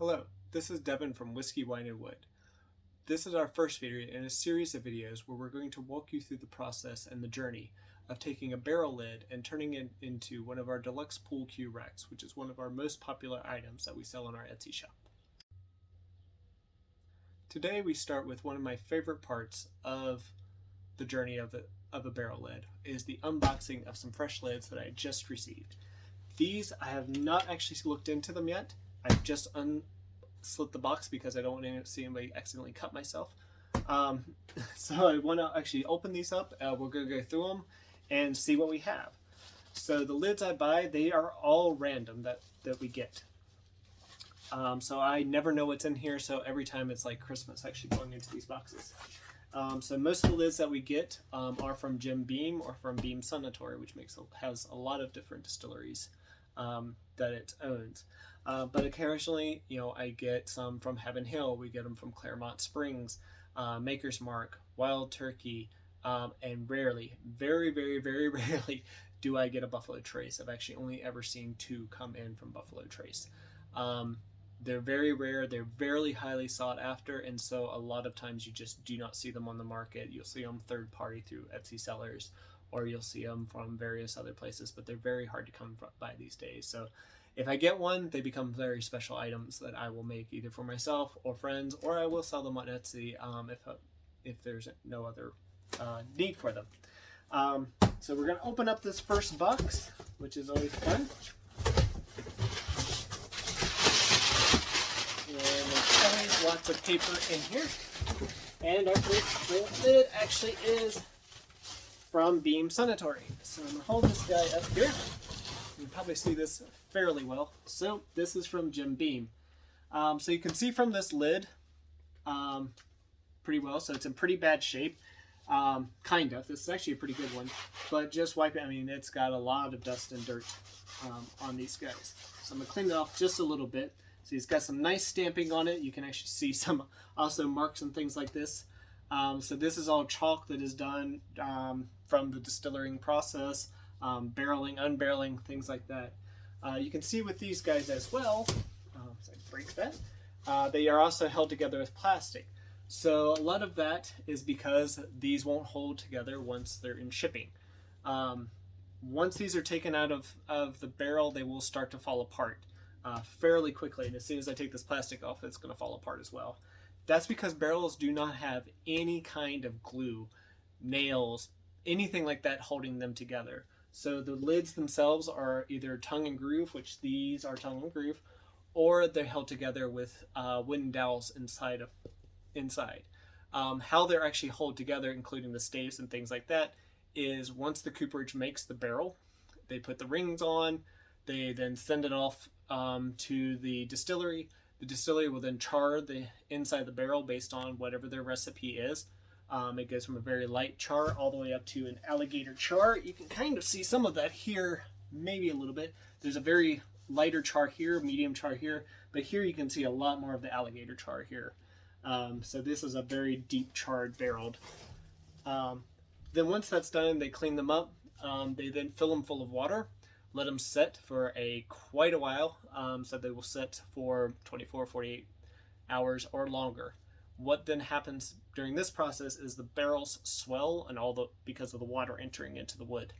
Hello, this is Devin from Whiskey, Wine, and Wood. This is our first video in a series of videos where we're going to walk you through the process and the journey of taking a barrel lid and turning it into one of our deluxe pool cue racks, which is one of our most popular items that we sell on our Etsy shop. Today we start with one of my favorite parts of the journey of a barrel lid, is the unboxing of some fresh lids that I just received. These, I have not actually looked into them yet. I've just slit the box because I don't want to see anybody accidentally cut myself. So I want to actually open these up. We're going to go through them and see what we have. So the lids I buy, they are all random that we get. So I never know what's in here, so every time it's like Christmas actually going into these boxes. So most of the lids that we get are from Jim Beam or from Beam Suntory, which has a lot of different distilleries that it owns. But occasionally, I get some from Heaven Hill. We get them from Claremont Springs, Maker's Mark, Wild Turkey, and rarely, very, very, very rarely, do I get a Buffalo Trace. I've actually only ever seen 2 come in from Buffalo Trace. They're very rare, they're very highly sought after, and so a lot of times you just do not see them on the market. You'll see them third party through Etsy sellers, or you'll see them from various other places, but they're very hard to come by these days. So if I get one, they become very special items that I will make either for myself or friends, or I will sell them on Etsy if there's no other need for them. So we're going to open up this first box, which is always fun. And there's always lots of paper in here. And our first lid actually is from Beam Suntory. So I'm going to hold this guy up here. You can probably see this fairly well. So this is from Jim Beam. So you can see from this lid pretty well. So it's in pretty bad shape. Kind of. This is actually a pretty good one. But just wipe it. I mean, it's got a lot of dust and dirt on these guys. So I'm going to clean it off just a little bit. So it's got some nice stamping on it. You can actually see some also marks and things like this. So this is all chalk that is done from the distilling process, barreling, unbarreling, things like that. You can see with these guys as well, so I break that, they are also held together with plastic. So a lot of that is because these won't hold together once they're in shipping. Once these are taken out of the barrel, they will start to fall apart fairly quickly. And as soon as I take this plastic off, it's going to fall apart as well. That's because barrels do not have any kind of glue, nails, anything like that holding them together. So the lids themselves are either tongue and groove, which these are tongue and groove, or they're held together with wooden dowels inside. How they're actually held together, including the staves and things like that, is once the cooperage makes the barrel, they put the rings on, they then send it off to the distillery. The distillery will then char the inside of the barrel based on whatever their recipe is. It goes from a very light char all the way up to an alligator char. You can kind of see some of that here, maybe a little bit. There's a very lighter char here, medium char here, but here you can see a lot more of the alligator char here. So this is a very deep charred barreled. Then once that's done, they clean them up. They then fill them full of water. Let them set for quite a while, so they will set for 24, 48 hours or longer. What then happens during this process is the barrels swell and because of the water entering into the wood.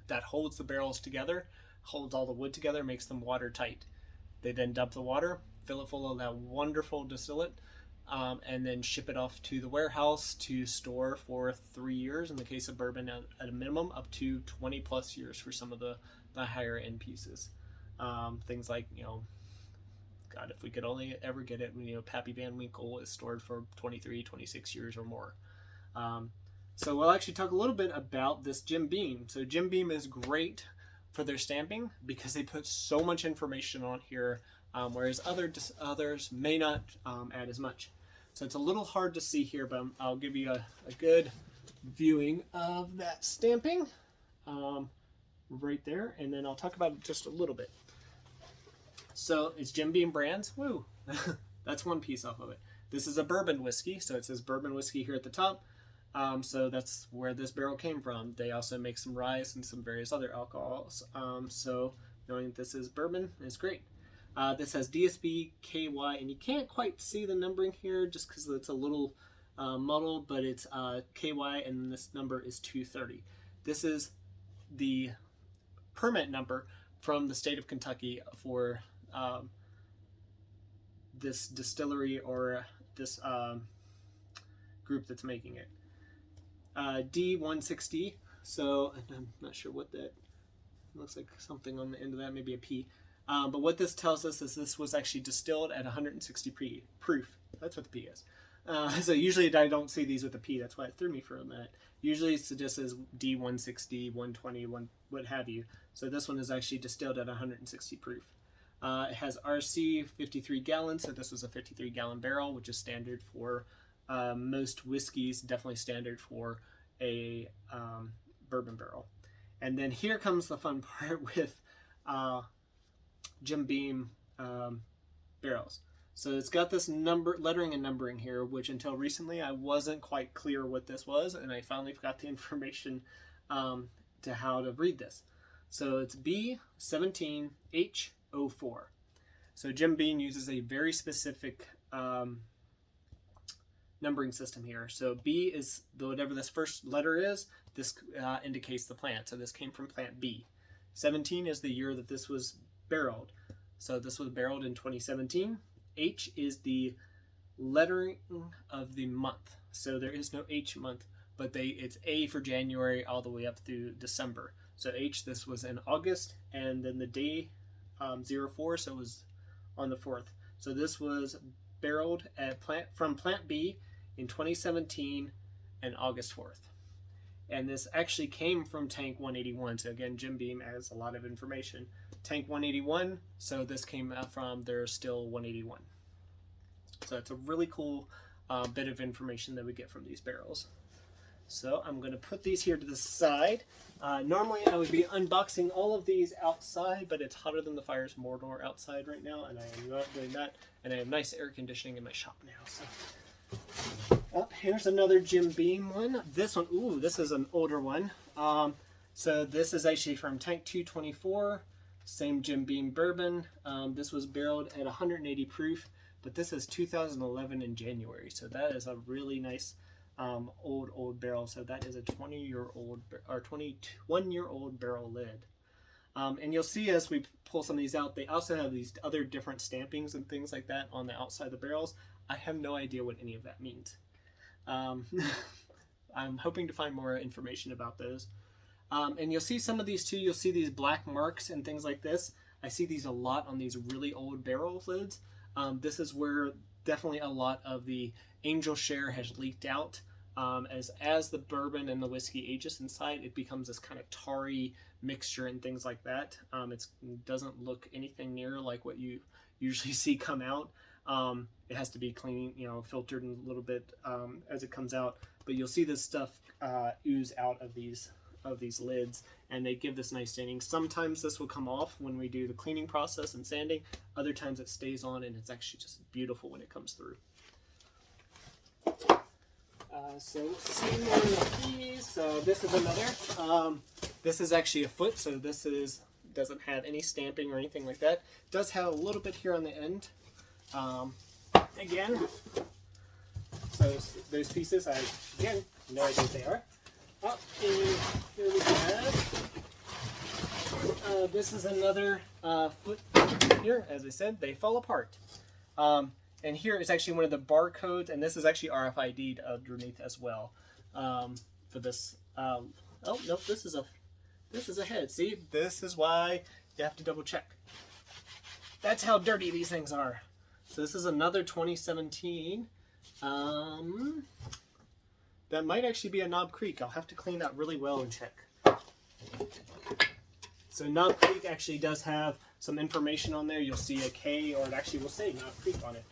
That holds the barrels together, holds all the wood together, makes them watertight. They then dump the water, fill it full of that wonderful distillate, and then ship it off to the warehouse to store for 3 years in the case of bourbon, at a minimum, up to 20 plus years for some of the higher end pieces. Things like, God, if we could only ever get it, Pappy Van Winkle is stored for 23, 26 years or more. So we'll actually talk a little bit about this Jim Beam. So Jim Beam is great for their stamping because they put so much information on here, whereas others may not add as much. So it's a little hard to see here, but I'll give you a good viewing of that stamping right there, and then I'll talk about it just a little bit. So it's Jim Beam brands. Woo! That's one piece off of it. This is a bourbon whiskey, so it says bourbon whiskey here at the top. So that's where this barrel came from. They also make some rye and some various other alcohols. So knowing this is bourbon is great. This has DSB, KY, and you can't quite see the numbering here just because it's a little muddled, but it's KY, and this number is 230. This is the permit number from the state of Kentucky for this distillery or this group that's making it. D160, so I'm not sure what that looks like, something on the end of that, maybe a P. But what this tells us is this was actually distilled at 160 proof. That's what the P is. So usually I don't see these with a P. That's why it threw me for a minute. Usually it just says D160, 120, what have you. So this one is actually distilled at 160 proof. It has RC 53 gallons, so this was a 53 gallon barrel, which is standard for most whiskeys, definitely standard for a bourbon barrel. And then here comes the fun part with Jim Beam barrels. So it's got this lettering and numbering here, which until recently I wasn't quite clear what this was, and I finally got the information to how to read this. So it's B17H04. So Jim Beam uses a very specific numbering system here. So B is whatever this first letter is. This indicates the plant. So this came from plant B. 17 is the year that this was barreled. So this was barreled in 2017. H is the lettering of the month. So there is no H month, but it's A for January all the way up through December. So H, this was in August, and then the day 04, so it was on the 4th. So this was barreled from plant B in 2017 and August 4th. And this actually came from tank 181. So again, Jim Beam has a lot of information. Tank 181, so this came out from their still 181. So it's a really cool bit of information that we get from these barrels. So I'm going to put these here to the side. Normally I would be unboxing all of these outside, but it's hotter than the fires of Mordor outside right now, and I am not doing that. And I have nice air conditioning in my shop now. So. Oh, here's another Jim Beam one. This one, ooh, this is an older one. So this is actually from tank 224, same Jim Beam bourbon. This was barreled at 180 proof, but this is 2011 in January. So that is a really nice old barrel. So that is a 20-year-old or 21-year-old barrel lid. And you'll see as we pull some of these out, they also have these other different stampings and things like that on the outside of the barrels. I have no idea what any of that means. I'm hoping to find more information about those. And you'll see some of these too. You'll see these black marks and things like this. I see these a lot on these really old barrel lids. This is where definitely a lot of the angel share has leaked out. As the bourbon and the whiskey ages inside, it becomes this kind of tarry mixture and things like that. It doesn't look anything near like what you usually see come out. It has to be clean, filtered a little bit as it comes out. But you'll see this stuff ooze out of these lids, and they give this nice staining. Sometimes this will come off when we do the cleaning process and sanding. Other times it stays on, and it's actually just beautiful when it comes through. So let's see more of these. So this is another. This is actually a foot, so this doesn't have any stamping or anything like that. It does have a little bit here on the end. Again, so those pieces, I again no idea what they are. Oh, and here we have. This is another foot here. As I said, they fall apart. And here is actually one of the barcodes, and this is actually RFID'd underneath as well. For this, oh nope, this is a head. See, this is why you have to double check. That's how dirty these things are. So this is another 2017. That might actually be a Knob Creek. I'll have to clean that really well and check. So Knob Creek actually does have some information on there. You'll see a K, or it actually will say Knob Creek on it.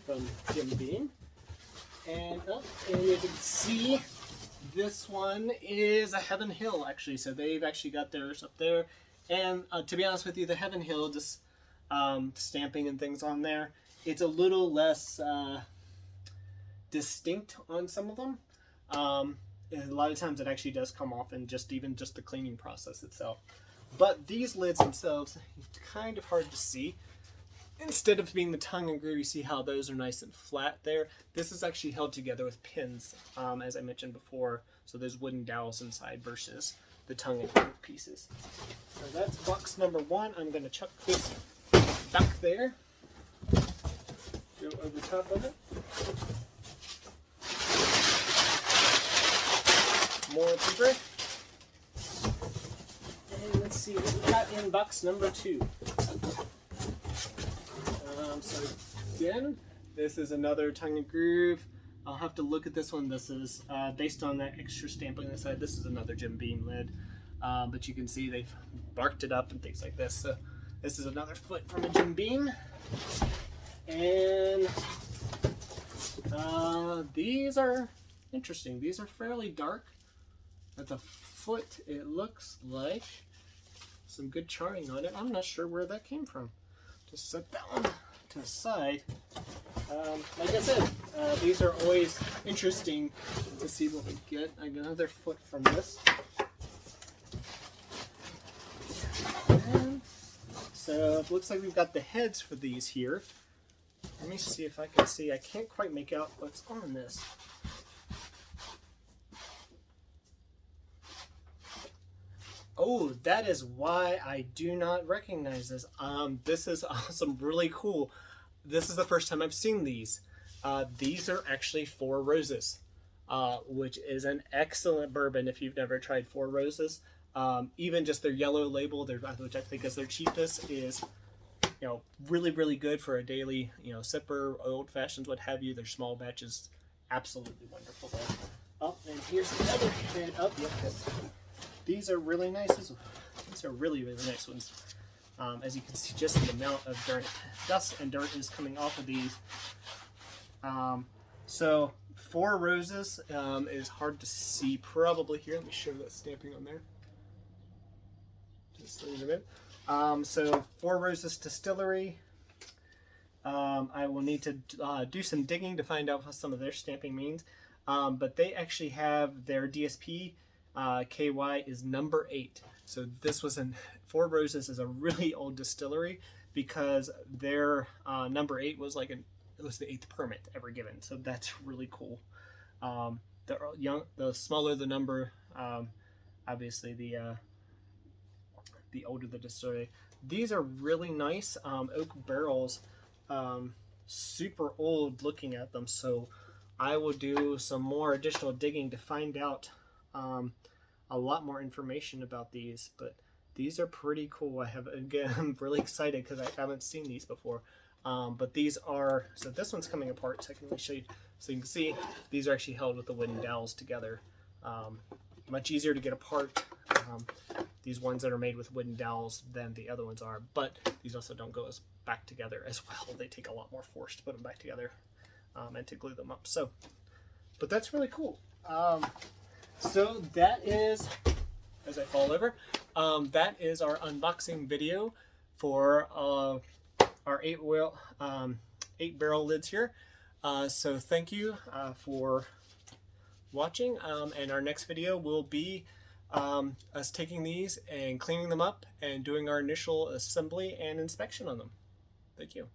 From Jim Beam. And you can see this one is a Heaven Hill actually. So they've actually got theirs up there. And to be honest with you, the Heaven Hill just stamping and things on there, it's a little less distinct on some of them. And a lot of times it actually does come off in even just the cleaning process itself. But these lids themselves, kind of hard to see. Instead of being the tongue and groove, you see how those are nice and flat there. This is actually held together with pins, as I mentioned before. So there's wooden dowels inside versus the tongue and groove pieces. So that's box number 1. I'm going to chuck this back there. Go over top of it. More paper. And let's see what we got in box number 2. So again, this is another tongue and groove. I'll have to look at this one. This is based on that extra stamping on the side. This is another Jim Beam lid, but you can see they've barked it up and things like this. So this is another foot from a Jim Beam, and these are interesting. These are fairly dark. At the foot, it looks like some good charring on it. I'm not sure where that came from. Just set that one to the side. Like I said, these are always interesting to see what we get. I got another foot from this. And so it looks like we've got the heads for these here. Let me see if I can see. I can't quite make out what's on this. Oh, that is why I do not recognize this. This is awesome, really cool. This is the first time I've seen these. These are actually Four Roses, which is an excellent bourbon if you've never tried Four Roses. Even just their yellow label, which I think is their cheapest, is really, really good for a daily sipper, old fashions, what have you. Their small batches, absolutely wonderful. Oh, and here's the other head up. Yep, these are really nice. These are really, really nice ones. As you can see, just the amount of dust and dirt is coming off of these. So Four Roses is hard to see probably here. Let me show that stamping on there. Just a little bit. So Four Roses Distillery. I will need to do some digging to find out what some of their stamping means. But they actually have their DSP. KY is number 8. So this was Four Roses is a really old distillery because their number 8 was it was the 8th permit ever given. So that's really cool. The smaller the number, obviously the older the distillery. These are really nice oak barrels, super old looking at them. So I will do some more additional digging to find out a lot more information about these, but these are pretty cool. I'm really excited because I haven't seen these before. But these are, so this one's coming apart, so I can show you. So you can see these are actually held with the wooden dowels together. Much easier to get apart, these ones that are made with wooden dowels than the other ones are, but these also don't go back together as well. They take a lot more force to put them back together and to glue them up. So, but that's really cool. So that is, as I fall over, that is our unboxing video for our 8 barrel lids here. So thank you for watching, and our next video will be us taking these and cleaning them up and doing our initial assembly and inspection on them. Thank you.